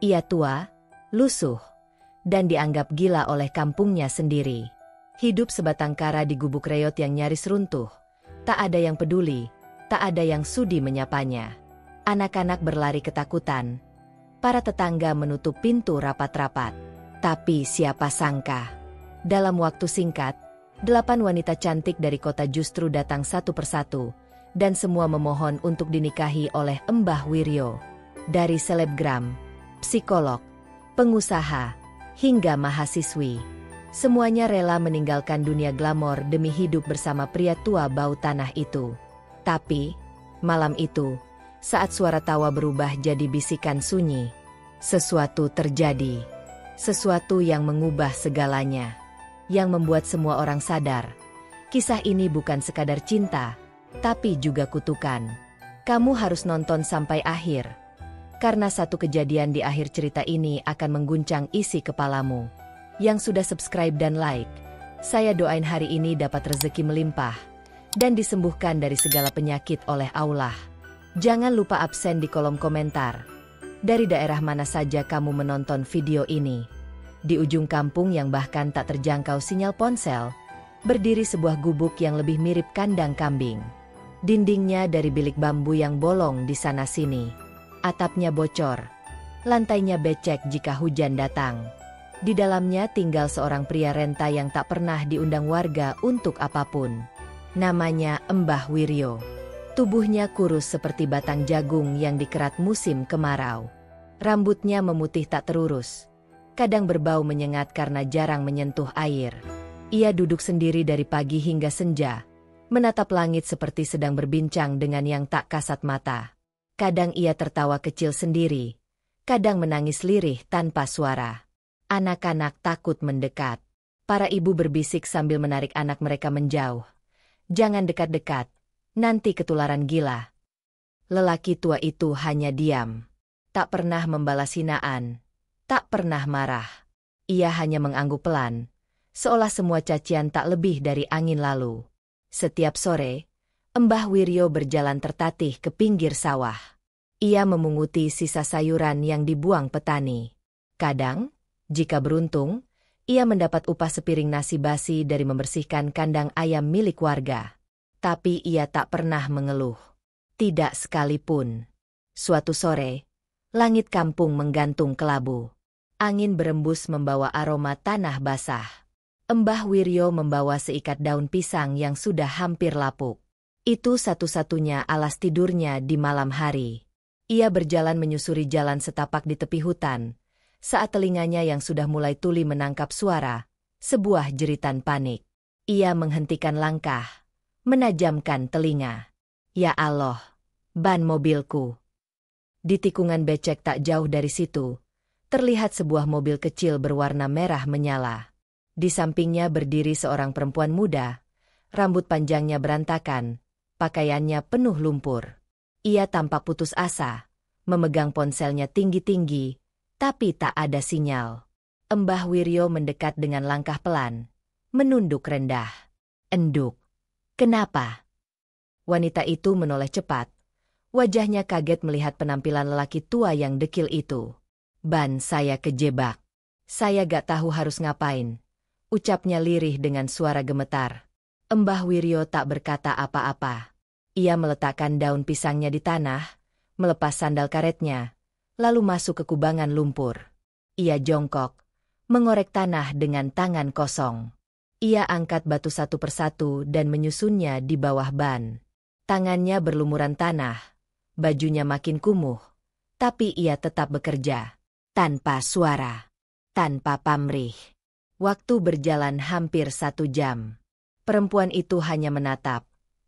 Ia tua, lusuh, dan dianggap gila oleh kampungnya sendiri. Hidup sebatang kara di gubuk reot yang nyaris runtuh. Tak ada yang peduli, tak ada yang sudi menyapanya. Anak-anak berlari ketakutan. Para tetangga menutup pintu rapat-rapat. Tapi siapa sangka, dalam waktu singkat, 8 wanita cantik dari kota justru datang satu persatu, dan semua memohon untuk dinikahi oleh Mbah Wiryo. Dari selebgram, psikolog, pengusaha, hingga mahasiswi. Semuanya rela meninggalkan dunia glamor demi hidup bersama pria tua bau tanah itu. Tapi, malam itu, saat suara tawa berubah jadi bisikan sunyi, sesuatu terjadi. Sesuatu yang mengubah segalanya. Yang membuat semua orang sadar, kisah ini bukan sekadar cinta, tapi juga kutukan. Kamu harus nonton sampai akhir. Karena satu kejadian di akhir cerita ini akan mengguncang isi kepalamu. Yang sudah subscribe dan like, saya doain hari ini dapat rezeki melimpah, dan disembuhkan dari segala penyakit oleh Allah. Jangan lupa absen di kolom komentar. Dari daerah mana saja kamu menonton video ini? Di ujung kampung yang bahkan tak terjangkau sinyal ponsel, berdiri sebuah gubuk yang lebih mirip kandang kambing. Dindingnya dari bilik bambu yang bolong di sana-sini. Atapnya bocor. Lantainya becek jika hujan datang. Di dalamnya tinggal seorang pria renta yang tak pernah diundang warga untuk apapun. Namanya Mbah Wiryo. Tubuhnya kurus seperti batang jagung yang dikerat musim kemarau. Rambutnya memutih tak terurus. Kadang berbau menyengat karena jarang menyentuh air. Ia duduk sendiri dari pagi hingga senja, menatap langit seperti sedang berbincang dengan yang tak kasat mata. Kadang ia tertawa kecil sendiri, kadang menangis lirih tanpa suara. Anak-anak takut mendekat. Para ibu berbisik sambil menarik anak mereka menjauh. Jangan dekat-dekat, nanti ketularan gila. Lelaki tua itu hanya diam. Tak pernah membalas hinaan. Tak pernah marah. Ia hanya mengangguk pelan, seolah semua cacian tak lebih dari angin lalu. Setiap sore, Mbah Wiryo berjalan tertatih ke pinggir sawah. Ia memunguti sisa sayuran yang dibuang petani. Kadang, jika beruntung, ia mendapat upah sepiring nasi basi dari membersihkan kandang ayam milik warga. Tapi ia tak pernah mengeluh. Tidak sekalipun. Suatu sore, langit kampung menggantung kelabu. Angin berembus membawa aroma tanah basah. Mbah Wiryo membawa seikat daun pisang yang sudah hampir lapuk. Itu satu-satunya alas tidurnya di malam hari. Ia berjalan menyusuri jalan setapak di tepi hutan, saat telinganya yang sudah mulai tuli menangkap suara, sebuah jeritan panik. Ia menghentikan langkah, menajamkan telinga. Ya Allah, ban mobilku. Di tikungan becek tak jauh dari situ, terlihat sebuah mobil kecil berwarna merah menyala. Di sampingnya berdiri seorang perempuan muda, rambut panjangnya berantakan, pakaiannya penuh lumpur. Ia tampak putus asa, memegang ponselnya tinggi-tinggi, tapi tak ada sinyal. Mbah Wiryo mendekat dengan langkah pelan, menunduk rendah. Enduk. Kenapa? Wanita itu menoleh cepat. Wajahnya kaget melihat penampilan lelaki tua yang dekil itu. Ban saya kejebak. Saya gak tahu harus ngapain. Ucapnya lirih dengan suara gemetar. Mbah Wiryo tak berkata apa-apa. Ia meletakkan daun pisangnya di tanah, melepas sandal karetnya, lalu masuk ke kubangan lumpur. Ia jongkok, mengorek tanah dengan tangan kosong. Ia angkat batu satu persatu dan menyusunnya di bawah ban. Tangannya berlumuran tanah, bajunya makin kumuh, tapi ia tetap bekerja. Tanpa suara, tanpa pamrih. Waktu berjalan hampir 1 jam. Perempuan itu hanya menatap,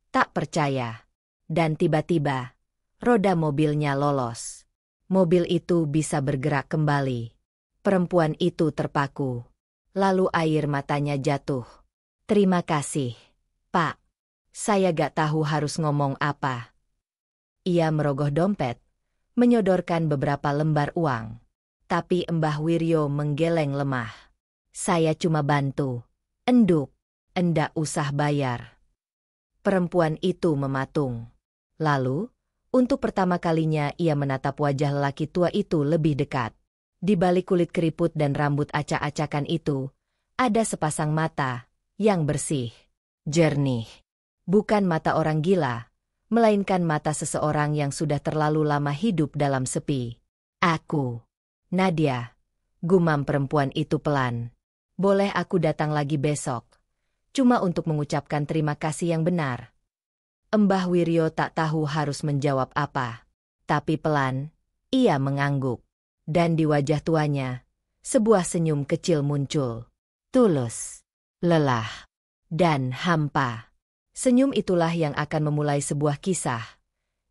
tak percaya. Dan tiba-tiba, roda mobilnya lolos. Mobil itu bisa bergerak kembali. Perempuan itu terpaku. Lalu air matanya jatuh. Terima kasih, Pak. Saya gak tahu harus ngomong apa. Ia merogoh dompet, menyodorkan beberapa lembar uang. Tapi Mbah Wiryo menggeleng lemah. Saya cuma bantu. Enduk, endak usah bayar. Perempuan itu mematung. Lalu, untuk pertama kalinya ia menatap wajah lelaki tua itu lebih dekat. Di balik kulit keriput dan rambut acak-acakan itu, ada sepasang mata yang bersih, jernih. Bukan mata orang gila, melainkan mata seseorang yang sudah terlalu lama hidup dalam sepi. Aku, Nadia, gumam perempuan itu pelan. Boleh aku datang lagi besok? Cuma untuk mengucapkan terima kasih yang benar. Mbah Wiryo tak tahu harus menjawab apa. Tapi pelan, ia mengangguk. Dan di wajah tuanya, sebuah senyum kecil muncul. Tulus, lelah, dan hampa. Senyum itulah yang akan memulai sebuah kisah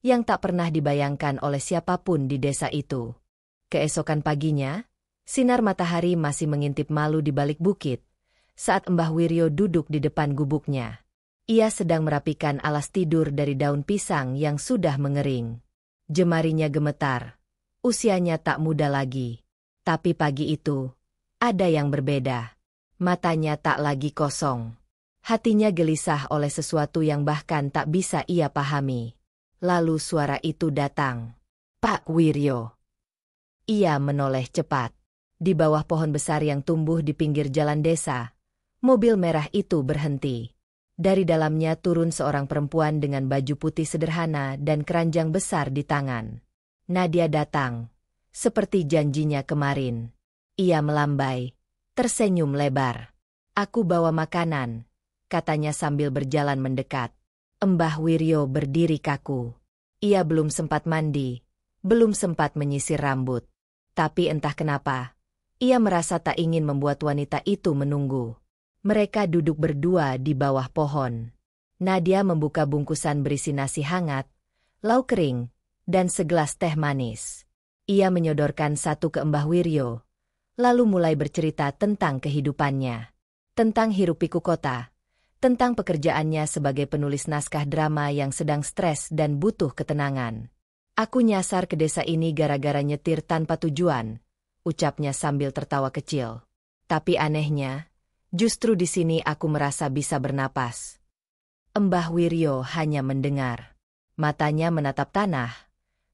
yang tak pernah dibayangkan oleh siapapun di desa itu. Keesokan paginya, sinar matahari masih mengintip malu di balik bukit saat Mbah Wiryo duduk di depan gubuknya. Ia sedang merapikan alas tidur dari daun pisang yang sudah mengering. Jemarinya gemetar. Usianya tak muda lagi. Tapi pagi itu, ada yang berbeda. Matanya tak lagi kosong. Hatinya gelisah oleh sesuatu yang bahkan tak bisa ia pahami. Lalu suara itu datang. Pak Wiryo. Ia menoleh cepat. Di bawah pohon besar yang tumbuh di pinggir jalan desa, mobil merah itu berhenti. Dari dalamnya turun seorang perempuan dengan baju putih sederhana dan keranjang besar di tangan. Nadia datang, seperti janjinya kemarin. Ia melambai, tersenyum lebar. Aku bawa makanan, katanya sambil berjalan mendekat. Mbah Wiryo berdiri kaku. Ia belum sempat mandi, belum sempat menyisir rambut. Tapi entah kenapa, ia merasa tak ingin membuat wanita itu menunggu. Mereka duduk berdua di bawah pohon. Nadia membuka bungkusan berisi nasi hangat, lauk kering, dan segelas teh manis. Ia menyodorkan satu ke Mbah Wiryo, lalu mulai bercerita tentang kehidupannya. Tentang hiruk-pikuk kota, tentang pekerjaannya sebagai penulis naskah drama yang sedang stres dan butuh ketenangan. Aku nyasar ke desa ini gara-gara nyetir tanpa tujuan, ucapnya sambil tertawa kecil. Tapi anehnya, justru di sini aku merasa bisa bernapas. Mbah Wiryo hanya mendengar. Matanya menatap tanah.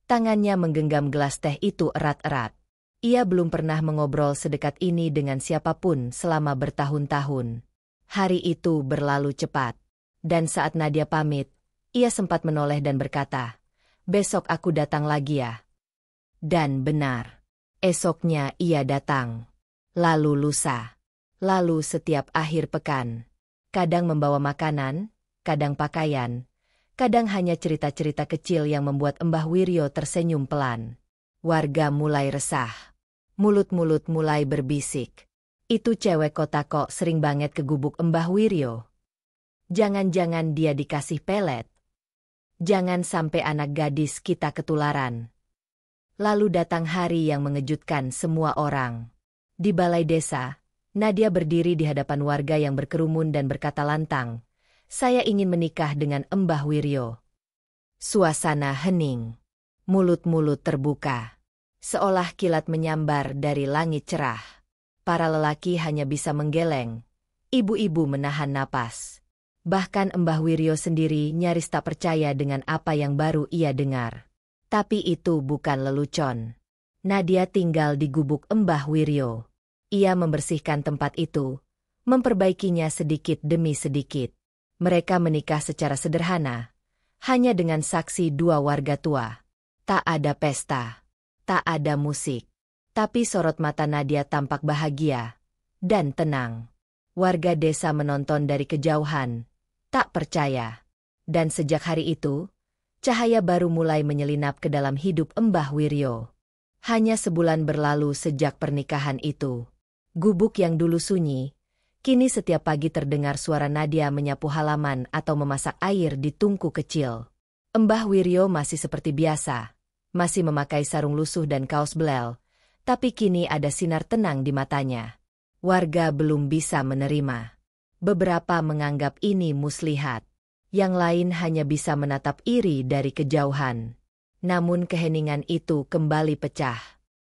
Tangannya menggenggam gelas teh itu erat-erat. Ia belum pernah mengobrol sedekat ini dengan siapapun selama bertahun-tahun. Hari itu berlalu cepat. Dan saat Nadia pamit, ia sempat menoleh dan berkata, "Besok aku datang lagi ya." Dan benar. Esoknya ia datang. Lalu lusa. Lalu setiap akhir pekan. Kadang membawa makanan, kadang pakaian, kadang hanya cerita-cerita kecil yang membuat Mbah Wiryo tersenyum pelan. Warga mulai resah. Mulut-mulut mulai berbisik. Itu cewek kota kok sering banget ke gubuk Mbah Wiryo. Jangan-jangan dia dikasih pelet. Jangan sampai anak gadis kita ketularan. Lalu datang hari yang mengejutkan semua orang. Di balai desa, Nadia berdiri di hadapan warga yang berkerumun dan berkata lantang, "Saya ingin menikah dengan Mbah Wiryo." Suasana hening. Mulut-mulut terbuka. Seolah kilat menyambar dari langit cerah. Para lelaki hanya bisa menggeleng. Ibu-ibu menahan napas. Bahkan Mbah Wiryo sendiri nyaris tak percaya dengan apa yang baru ia dengar. Tapi itu bukan lelucon. Nadia tinggal di gubuk Mbah Wiryo. Ia membersihkan tempat itu, memperbaikinya sedikit demi sedikit. Mereka menikah secara sederhana, hanya dengan saksi dua warga tua. Tak ada pesta, tak ada musik. Tapi sorot mata Nadia tampak bahagia dan tenang. Warga desa menonton dari kejauhan, tak percaya. Dan sejak hari itu, cahaya baru mulai menyelinap ke dalam hidup Mbah Wiryo. Hanya sebulan berlalu sejak pernikahan itu. Gubuk yang dulu sunyi, kini setiap pagi terdengar suara Nadia menyapu halaman atau memasak air di tungku kecil. Mbah Wiryo masih seperti biasa, masih memakai sarung lusuh dan kaos belel, tapi kini ada sinar tenang di matanya. Warga belum bisa menerima. Beberapa menganggap ini muslihat. Yang lain hanya bisa menatap iri dari kejauhan. Namun keheningan itu kembali pecah.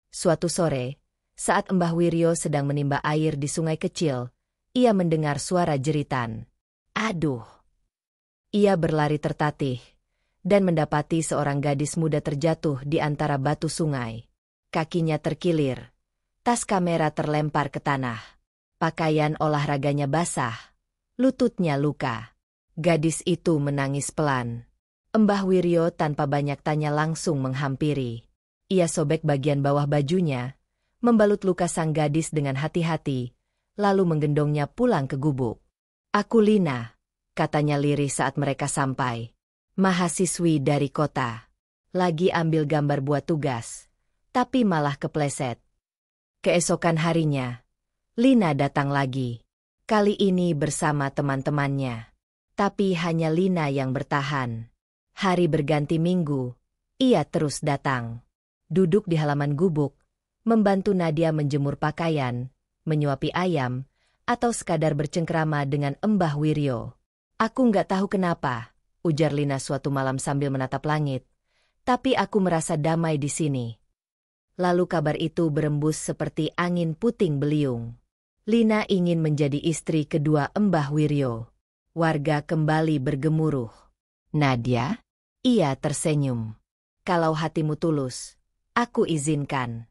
Suatu sore, saat Mbah Wiryo sedang menimba air di sungai kecil, ia mendengar suara jeritan. Aduh! Ia berlari tertatih, dan mendapati seorang gadis muda terjatuh di antara batu sungai. Kakinya terkilir, Tas kamera terlempar ke tanah. Pakaian olahraganya basah. Lututnya luka. Gadis itu menangis pelan. Mbah Wiryo tanpa banyak tanya langsung menghampiri. Ia sobek bagian bawah bajunya, membalut luka sang gadis dengan hati-hati, lalu menggendongnya pulang ke gubuk. "Aku Lina," katanya lirih saat mereka sampai. "Mahasiswi dari kota. Lagi ambil gambar buat tugas, tapi malah kepleset." Keesokan harinya, Lina datang lagi. Kali ini bersama teman-temannya. Tapi hanya Lina yang bertahan. Hari berganti minggu, ia terus datang. Duduk di halaman gubuk, membantu Nadia menjemur pakaian, menyuapi ayam, atau sekadar bercengkrama dengan Mbah Wiryo. "Aku nggak tahu kenapa," ujar Lina suatu malam sambil menatap langit. "Tapi aku merasa damai di sini." Lalu kabar itu berembus seperti angin puting beliung. Lina ingin menjadi istri kedua Mbah Wiryo. Warga kembali bergemuruh. "Nadia?" Ia tersenyum. "Kalau hatimu tulus, aku izinkan."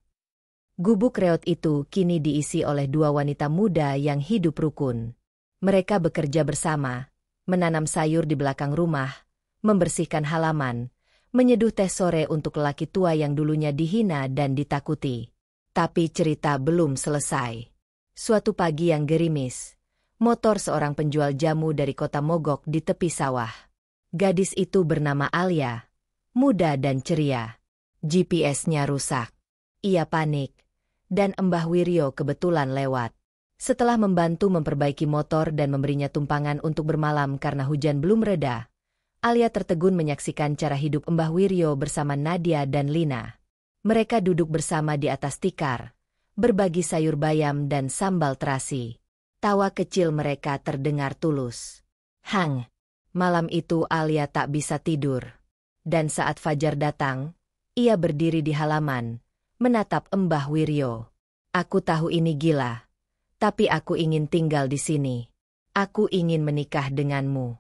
Gubuk reot itu kini diisi oleh dua wanita muda yang hidup rukun. Mereka bekerja bersama, menanam sayur di belakang rumah, membersihkan halaman, menyeduh teh sore untuk lelaki tua yang dulunya dihina dan ditakuti. Tapi cerita belum selesai. Suatu pagi yang gerimis, motor seorang penjual jamu dari kota mogok di tepi sawah. Gadis itu bernama Alia, muda dan ceria. GPS-nya rusak. Ia panik, dan Mbah Wiryo kebetulan lewat. Setelah membantu memperbaiki motor dan memberinya tumpangan untuk bermalam karena hujan belum reda, Alia tertegun menyaksikan cara hidup Mbah Wiryo bersama Nadia dan Lina. Mereka duduk bersama di atas tikar, berbagi sayur bayam dan sambal terasi. Tawa kecil mereka terdengar tulus. Malam itu Alia tak bisa tidur. Dan saat fajar datang, ia berdiri di halaman, menatap Mbah Wiryo. "Aku tahu ini gila, tapi aku ingin tinggal di sini. Aku ingin menikah denganmu."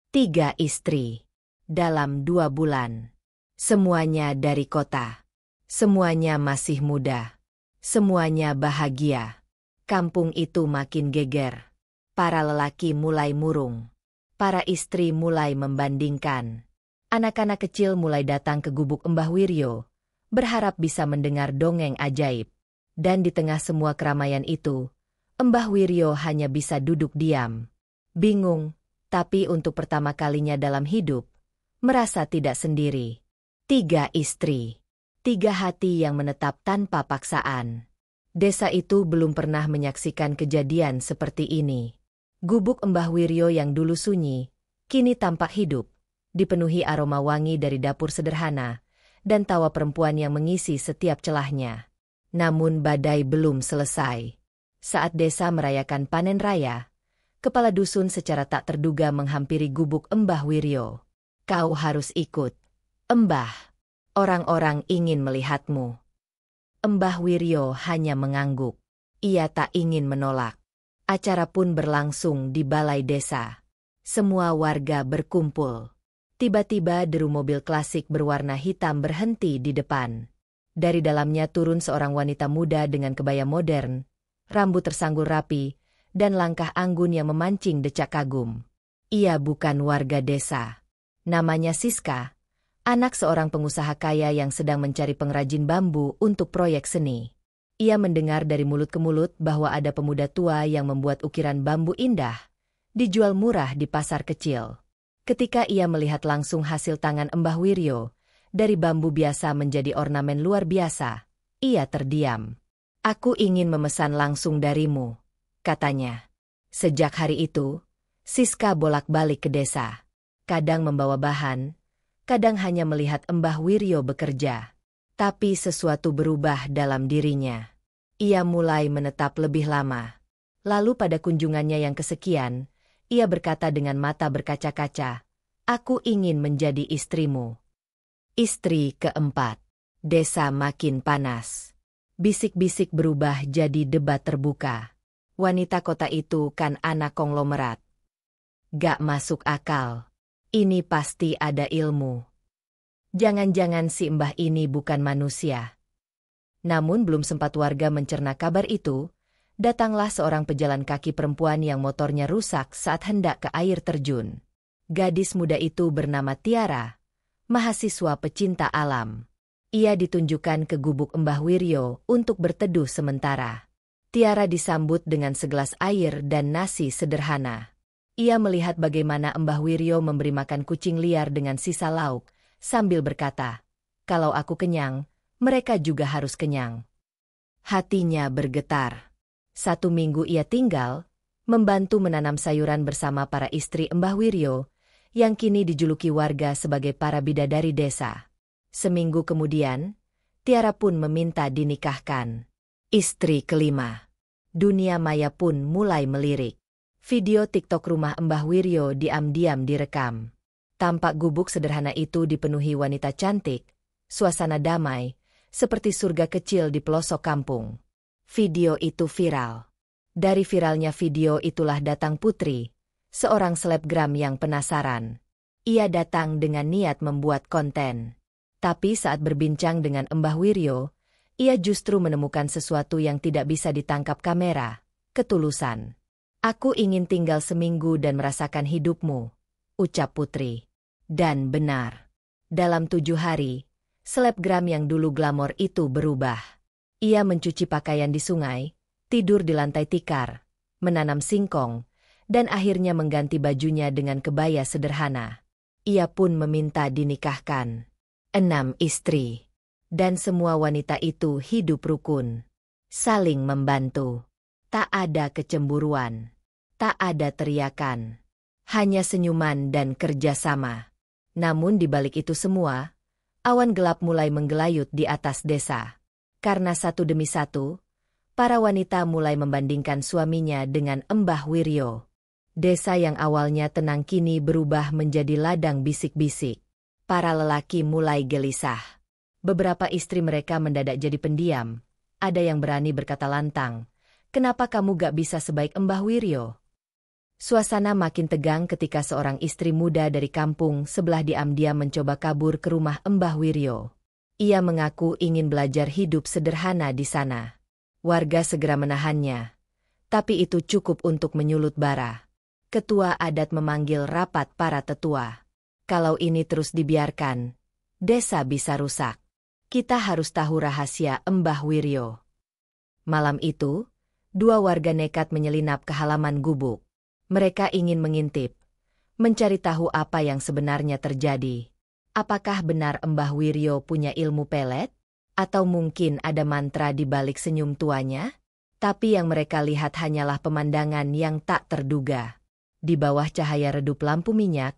3 istri. Dalam 2 bulan. Semuanya dari kota. Semuanya masih muda. Semuanya bahagia. Kampung itu makin geger. Para lelaki mulai murung. Para istri mulai membandingkan. Anak-anak kecil mulai datang ke gubuk Mbah Wiryo, berharap bisa mendengar dongeng ajaib. Dan di tengah semua keramaian itu, Mbah Wiryo hanya bisa duduk diam. Bingung, tapi untuk pertama kalinya dalam hidup, merasa tidak sendiri. 3 istri. 3 hati yang menetap tanpa paksaan. Desa itu belum pernah menyaksikan kejadian seperti ini. Gubuk Mbah Wiryo yang dulu sunyi, kini tampak hidup, dipenuhi aroma wangi dari dapur sederhana, dan tawa perempuan yang mengisi setiap celahnya. Namun badai belum selesai. Saat desa merayakan panen raya, kepala dusun secara tak terduga menghampiri gubuk Mbah Wiryo. "Kau harus ikut, Mbah. Orang-orang ingin melihatmu." Mbah Wiryo hanya mengangguk. Ia tak ingin menolak. Acara pun berlangsung di balai desa. Semua warga berkumpul. Tiba-tiba deru mobil klasik berwarna hitam berhenti di depan. Dari dalamnya turun seorang wanita muda dengan kebaya modern, rambut tersanggul rapi, dan langkah anggun yang memancing decak kagum. Ia bukan warga desa. Namanya Siska, anak seorang pengusaha kaya yang sedang mencari pengrajin bambu untuk proyek seni. Ia mendengar dari mulut ke mulut bahwa ada pemuda tua yang membuat ukiran bambu indah, dijual murah di pasar kecil. Ketika ia melihat langsung hasil tangan Mbah Wiryo, dari bambu biasa menjadi ornamen luar biasa, ia terdiam. "Aku ingin memesan langsung darimu," katanya. Sejak hari itu, Siska bolak-balik ke desa. Kadang membawa bahan, kadang hanya melihat Mbah Wiryo bekerja. Tapi sesuatu berubah dalam dirinya. Ia mulai menetap lebih lama. Lalu pada kunjungannya yang kesekian, ia berkata dengan mata berkaca-kaca, "Aku ingin menjadi istrimu." Istri keempat. Desa makin panas. Bisik-bisik berubah jadi debat terbuka. Wanita kota itu kan anak konglomerat. Gak masuk akal. Ini pasti ada ilmu. Jangan-jangan si mbah ini bukan manusia. Namun belum sempat warga mencerna kabar itu, datanglah seorang pejalan kaki perempuan yang motornya rusak saat hendak ke air terjun. Gadis muda itu bernama Tiara, mahasiswa pecinta alam. Ia ditunjukkan ke gubuk Mbah Wiryo untuk berteduh sementara. Tiara disambut dengan segelas air dan nasi sederhana. Ia melihat bagaimana Mbah Wiryo memberi makan kucing liar dengan sisa lauk, sambil berkata, "Kalau aku kenyang, mereka juga harus kenyang." Hatinya bergetar. 1 minggu ia tinggal, membantu menanam sayuran bersama para istri Mbah Wiryo, yang kini dijuluki warga sebagai para bidadari desa. Seminggu kemudian, Tiara pun meminta dinikahkan. Istri kelima. Dunia maya pun mulai melirik. Video TikTok rumah Mbah Wiryo diam-diam direkam. Tampak gubuk sederhana itu dipenuhi wanita cantik, suasana damai, seperti surga kecil di pelosok kampung. Video itu viral. Dari viralnya video itulah datang Putri, seorang selebgram yang penasaran. Ia datang dengan niat membuat konten. Tapi saat berbincang dengan Mbah Wiryo, ia justru menemukan sesuatu yang tidak bisa ditangkap kamera, ketulusan. "Aku ingin tinggal seminggu dan merasakan hidupmu," ucap Putri. Dan benar. Dalam 7 hari, selebgram yang dulu glamor itu berubah. Ia mencuci pakaian di sungai, tidur di lantai tikar, menanam singkong, dan akhirnya mengganti bajunya dengan kebaya sederhana. Ia pun meminta dinikahkan. 6 istri. Dan semua wanita itu hidup rukun. Saling membantu. Tak ada kecemburuan. Tak ada teriakan. Hanya senyuman dan kerjasama. Namun di balik itu semua, awan gelap mulai menggelayut di atas desa. Karena satu demi satu, para wanita mulai membandingkan suaminya dengan Mbah Wiryo. Desa yang awalnya tenang kini berubah menjadi ladang bisik-bisik. Para lelaki mulai gelisah. Beberapa istri mereka mendadak jadi pendiam. Ada yang berani berkata lantang, "Kenapa kamu gak bisa sebaik Mbah Wiryo?" Suasana makin tegang ketika seorang istri muda dari kampung sebelah diam-diam mencoba kabur ke rumah Mbah Wiryo. Ia mengaku ingin belajar hidup sederhana di sana. Warga segera menahannya. Tapi itu cukup untuk menyulut bara. Ketua adat memanggil rapat para tetua. "Kalau ini terus dibiarkan, desa bisa rusak. Kita harus tahu rahasia Mbah Wiryo." Malam itu, 2 warga nekat menyelinap ke halaman gubuk. Mereka ingin mengintip, mencari tahu apa yang sebenarnya terjadi. Apakah benar Mbah Wiryo punya ilmu pelet? Atau mungkin ada mantra di balik senyum tuanya? Tapi yang mereka lihat hanyalah pemandangan yang tak terduga. Di bawah cahaya redup lampu minyak,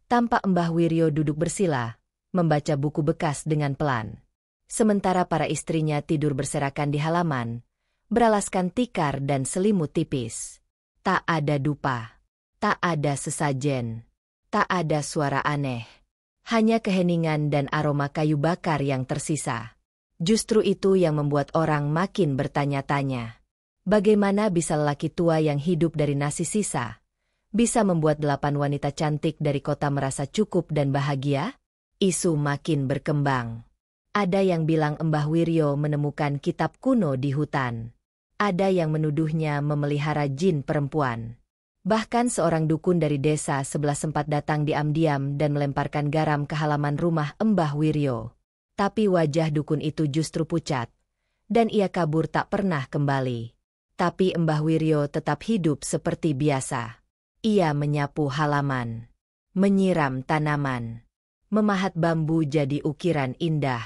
tampak Mbah Wiryo duduk bersila, membaca buku bekas dengan pelan. Sementara para istrinya tidur berserakan di halaman, beralaskan tikar dan selimut tipis. Tak ada dupa, tak ada sesajen, tak ada suara aneh. Hanya keheningan dan aroma kayu bakar yang tersisa. Justru itu yang membuat orang makin bertanya-tanya. Bagaimana bisa lelaki tua yang hidup dari nasi sisa bisa membuat 8 wanita cantik dari kota merasa cukup dan bahagia? Isu makin berkembang. Ada yang bilang Mbah Wiryo menemukan kitab kuno di hutan. Ada yang menuduhnya memelihara jin perempuan. Bahkan seorang dukun dari desa sebelah sempat datang diam-diam dan melemparkan garam ke halaman rumah Mbah Wiryo. Tapi wajah dukun itu justru pucat, dan ia kabur tak pernah kembali. Tapi Mbah Wiryo tetap hidup seperti biasa. Ia menyapu halaman, menyiram tanaman, memahat bambu jadi ukiran indah.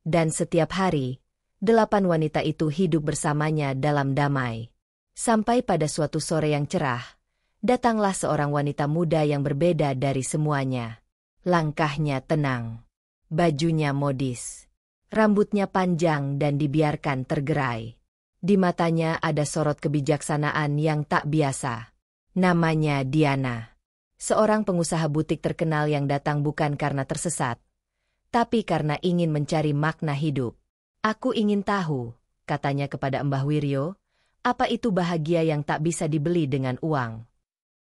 Dan setiap hari, 8 wanita itu hidup bersamanya dalam damai. Sampai pada suatu sore yang cerah, datanglah seorang wanita muda yang berbeda dari semuanya. Langkahnya tenang, bajunya modis, rambutnya panjang dan dibiarkan tergerai. Di matanya ada sorot kebijaksanaan yang tak biasa. Namanya Diana. Seorang pengusaha butik terkenal yang datang bukan karena tersesat, tapi karena ingin mencari makna hidup. "Aku ingin tahu," katanya kepada Mbah Wiryo, "apa itu bahagia yang tak bisa dibeli dengan uang?"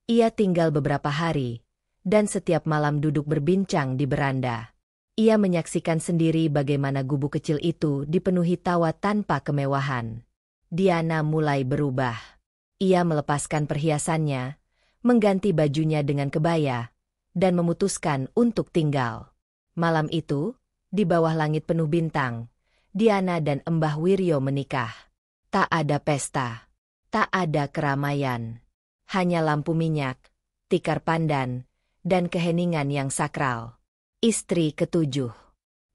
Ia tinggal beberapa hari, dan setiap malam duduk berbincang di beranda. Ia menyaksikan sendiri bagaimana gubuk kecil itu dipenuhi tawa tanpa kemewahan. Diana mulai berubah. Ia melepaskan perhiasannya, mengganti bajunya dengan kebaya, dan memutuskan untuk tinggal. Malam itu, di bawah langit penuh bintang, Diana dan Mbah Wiryo menikah. Tak ada pesta, tak ada keramaian. Hanya lampu minyak, tikar pandan, dan keheningan yang sakral. Istri ketujuh.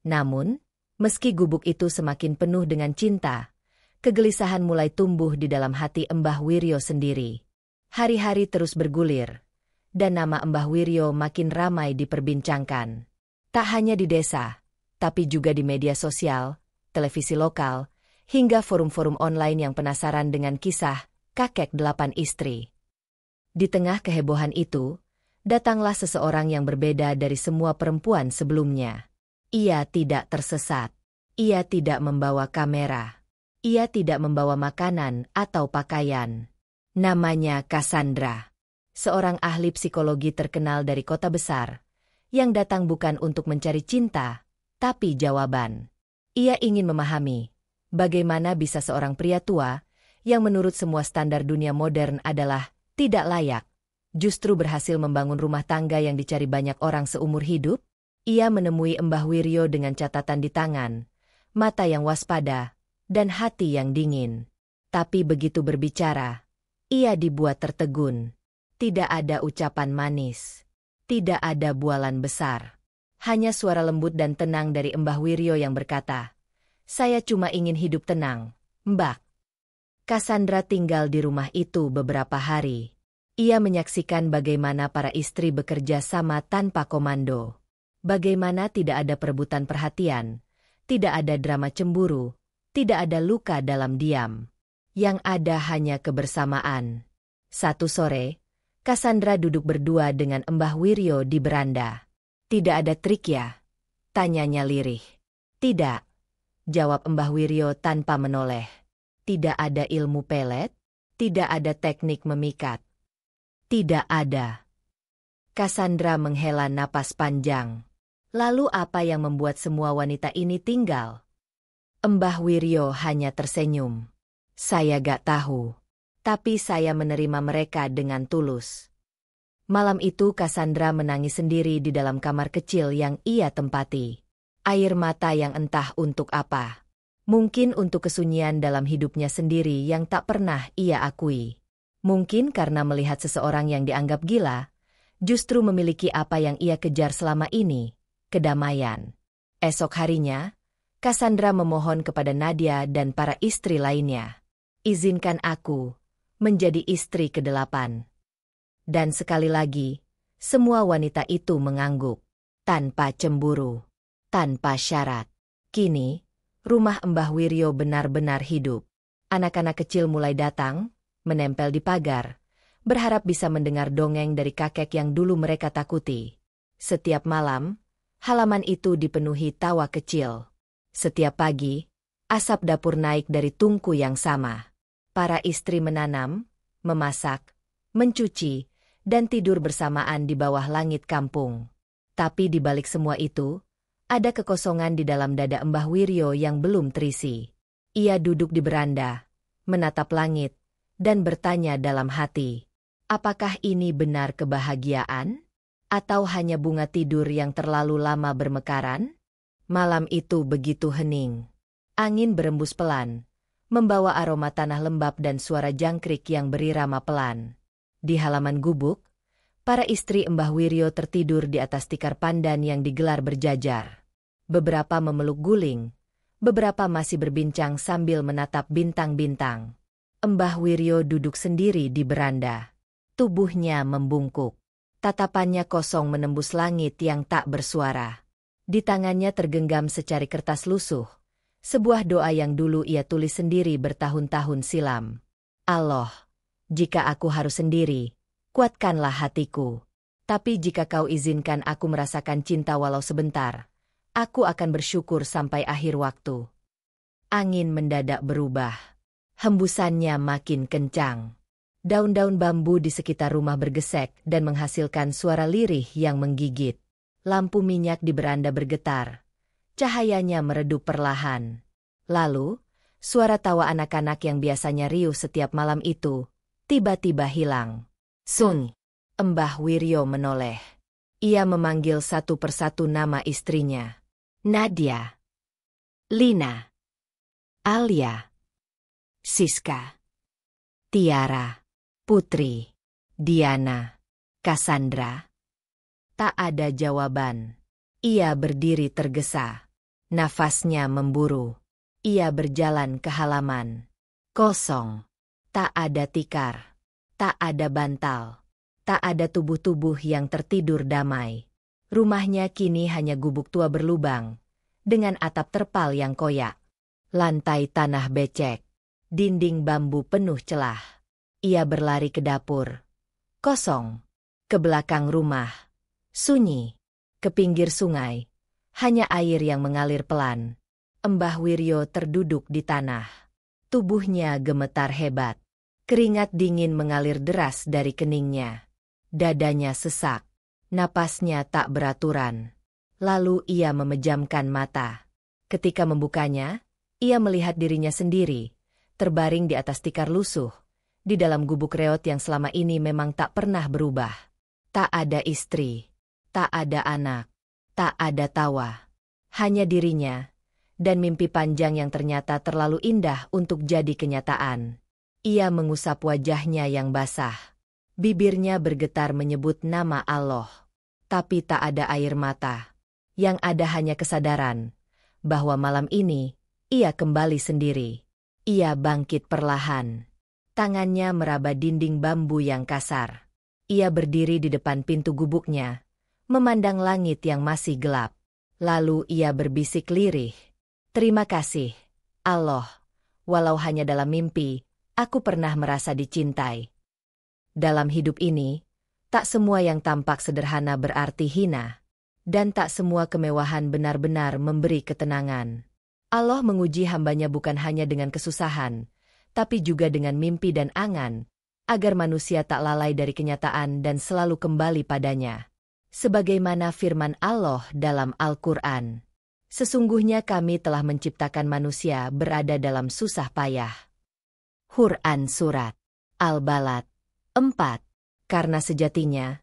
Namun, meski gubuk itu semakin penuh dengan cinta, kegelisahan mulai tumbuh di dalam hati Mbah Wiryo sendiri. Hari-hari terus bergulir, dan nama Mbah Wiryo makin ramai diperbincangkan. Tak hanya di desa, tapi juga di media sosial, televisi lokal, hingga forum-forum online yang penasaran dengan kisah kakek 8 istri. Di tengah kehebohan itu, datanglah seseorang yang berbeda dari semua perempuan sebelumnya. Ia tidak tersesat. Ia tidak membawa kamera. Ia tidak membawa makanan atau pakaian. Namanya Cassandra. Seorang ahli psikologi terkenal dari kota besar, yang datang bukan untuk mencari cinta, tapi jawaban. Ia ingin memahami bagaimana bisa seorang pria tua, yang menurut semua standar dunia modern adalah tidak layak, justru berhasil membangun rumah tangga yang dicari banyak orang seumur hidup. Ia menemui Mbah Wiryo dengan catatan di tangan, mata yang waspada, dan hati yang dingin. Tapi begitu berbicara, ia dibuat tertegun. Tidak ada ucapan manis. Tidak ada bualan besar. Hanya suara lembut dan tenang dari Mbah Wiryo yang berkata, "Saya cuma ingin hidup tenang, Mbak." Cassandra tinggal di rumah itu beberapa hari. Ia menyaksikan bagaimana para istri bekerja sama tanpa komando. Bagaimana tidak ada perebutan perhatian, tidak ada drama cemburu, tidak ada luka dalam diam. Yang ada hanya kebersamaan. Satu sore, Cassandra duduk berdua dengan Mbah Wiryo di beranda. "Tidak ada trik ya?" tanyanya lirih. "Tidak," jawab Mbah Wiryo tanpa menoleh. "Tidak ada ilmu pelet? Tidak ada teknik memikat?" "Tidak ada." Cassandra menghela napas panjang. "Lalu apa yang membuat semua wanita ini tinggal?" Mbah Wiryo hanya tersenyum. "Saya gak tahu. Tapi saya menerima mereka dengan tulus." Malam itu Cassandra menangis sendiri di dalam kamar kecil yang ia tempati. Air mata yang entah untuk apa. Mungkin untuk kesunyian dalam hidupnya sendiri yang tak pernah ia akui. Mungkin karena melihat seseorang yang dianggap gila, justru memiliki apa yang ia kejar selama ini, kedamaian. Esok harinya, Cassandra memohon kepada Nadia dan para istri lainnya. "Izinkan aku menjadi istri ke-8. Dan sekali lagi, semua wanita itu mengangguk, tanpa cemburu, tanpa syarat. Kini, rumah Mbah Wiryo benar-benar hidup. Anak-anak kecil mulai datang, menempel di pagar, berharap bisa mendengar dongeng dari kakek yang dulu mereka takuti. Setiap malam, halaman itu dipenuhi tawa kecil. Setiap pagi, asap dapur naik dari tungku yang sama. Para istri menanam, memasak, mencuci, dan tidur bersamaan di bawah langit kampung. Tapi di balik semua itu, ada kekosongan di dalam dada Mbah Wiryo yang belum terisi. Ia duduk di beranda, menatap langit, dan bertanya dalam hati, apakah ini benar kebahagiaan? Atau hanya bunga tidur yang terlalu lama bermekaran? Malam itu begitu hening. Angin berembus pelan, membawa aroma tanah lembab dan suara jangkrik yang berirama pelan. Di halaman gubuk, para istri Mbah Wiryo tertidur di atas tikar pandan yang digelar berjajar. Beberapa memeluk guling, beberapa masih berbincang sambil menatap bintang-bintang. Mbah Wiryo duduk sendiri di beranda. Tubuhnya membungkuk. Tatapannya kosong menembus langit yang tak bersuara. Di tangannya tergenggam secari kertas lusuh, sebuah doa yang dulu ia tulis sendiri bertahun-tahun silam. "Allah, jika aku harus sendiri, kuatkanlah hatiku. Tapi jika kau izinkan aku merasakan cinta walau sebentar, aku akan bersyukur sampai akhir waktu." Angin mendadak berubah. Hembusannya makin kencang. Daun-daun bambu di sekitar rumah bergesek dan menghasilkan suara lirih yang menggigit. Lampu minyak di beranda bergetar. Cahayanya meredup perlahan. Lalu, suara tawa anak-anak yang biasanya riuh setiap malam itu, tiba-tiba hilang. Sun. Mbah Wiryo menoleh. Ia memanggil satu persatu nama istrinya. Nadia. Lina. Alia. Siska. Tiara. Putri. Diana. Cassandra. Tak ada jawaban. Ia berdiri tergesa. Nafasnya memburu. Ia berjalan ke halaman. Kosong. Tak ada tikar. Tak ada bantal. Tak ada tubuh-tubuh yang tertidur damai. Rumahnya kini hanya gubuk tua berlubang, dengan atap terpal yang koyak. Lantai tanah becek. Dinding bambu penuh celah. Ia berlari ke dapur. Kosong. Ke belakang rumah. Sunyi. Ke pinggir sungai. Hanya air yang mengalir pelan. Mbah Wiryo terduduk di tanah. Tubuhnya gemetar hebat. Keringat dingin mengalir deras dari keningnya. Dadanya sesak. Napasnya tak beraturan. Lalu ia memejamkan mata. Ketika membukanya, ia melihat dirinya sendiri, terbaring di atas tikar lusuh, di dalam gubuk reot yang selama ini memang tak pernah berubah. Tak ada istri, tak ada anak, tak ada tawa. Hanya dirinya, dan mimpi panjang yang ternyata terlalu indah untuk jadi kenyataan. Ia mengusap wajahnya yang basah. Bibirnya bergetar menyebut nama Allah. Tapi tak ada air mata. Yang ada hanya kesadaran bahwa malam ini ia kembali sendiri. Ia bangkit perlahan. Tangannya meraba dinding bambu yang kasar. Ia berdiri di depan pintu gubuknya, memandang langit yang masih gelap. Lalu ia berbisik lirih. Terima kasih, Allah. Walau hanya dalam mimpi, aku pernah merasa dicintai. Dalam hidup ini, tak semua yang tampak sederhana berarti hina. Dan tak semua kemewahan benar-benar memberi ketenangan. Allah menguji hambanya bukan hanya dengan kesusahan, tapi juga dengan mimpi dan angan, agar manusia tak lalai dari kenyataan dan selalu kembali padanya. Sebagaimana firman Allah dalam Al-Quran. Sesungguhnya kami telah menciptakan manusia berada dalam susah payah. Quran Surat Al-Balad 4. Karena sejatinya,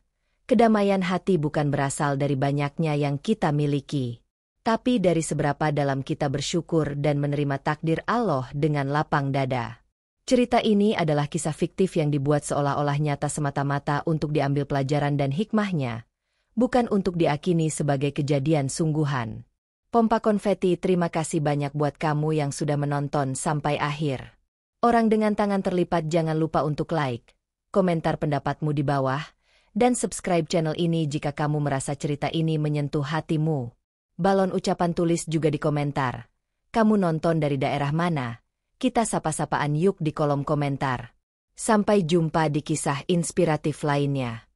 kedamaian hati bukan berasal dari banyaknya yang kita miliki, tapi dari seberapa dalam kita bersyukur dan menerima takdir Allah dengan lapang dada. Cerita ini adalah kisah fiktif yang dibuat seolah-olah nyata semata-mata untuk diambil pelajaran dan hikmahnya, bukan untuk diakini sebagai kejadian sungguhan. Pompa konfeti, terima kasih banyak buat kamu yang sudah menonton sampai akhir. Orang dengan tangan terlipat jangan lupa untuk like, komentar pendapatmu di bawah, dan subscribe channel ini jika kamu merasa cerita ini menyentuh hatimu. Balon ucapan tulis juga di komentar. Kamu nonton dari daerah mana? Kita sapa-sapaan yuk di kolom komentar. Sampai jumpa di kisah inspiratif lainnya.